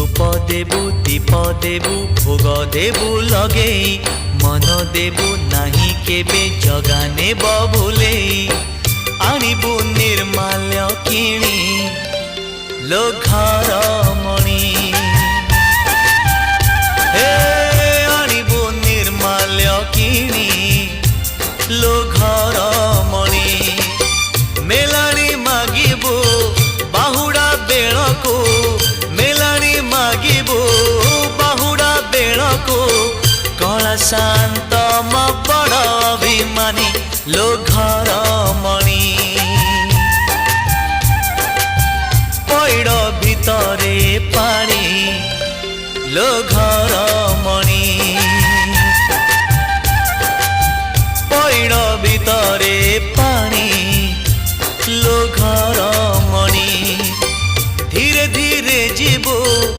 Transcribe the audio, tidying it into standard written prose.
धूप देबु दीप देबु भोग देबु लगे मन देबु नाही केबे जगा नेब भूले आनिबु निर्माल्य किणी लो घर मणि हे आनिबु निर्माल्य किणी लो घर मणि मेलाणी मागिबु बाहुड़ा बेलको मेलाणी मागिबु बाहुड़ा बेलको कला शांत म बड़ अभिमानी लो घर मणि पैड़ भितरे पानी लो घर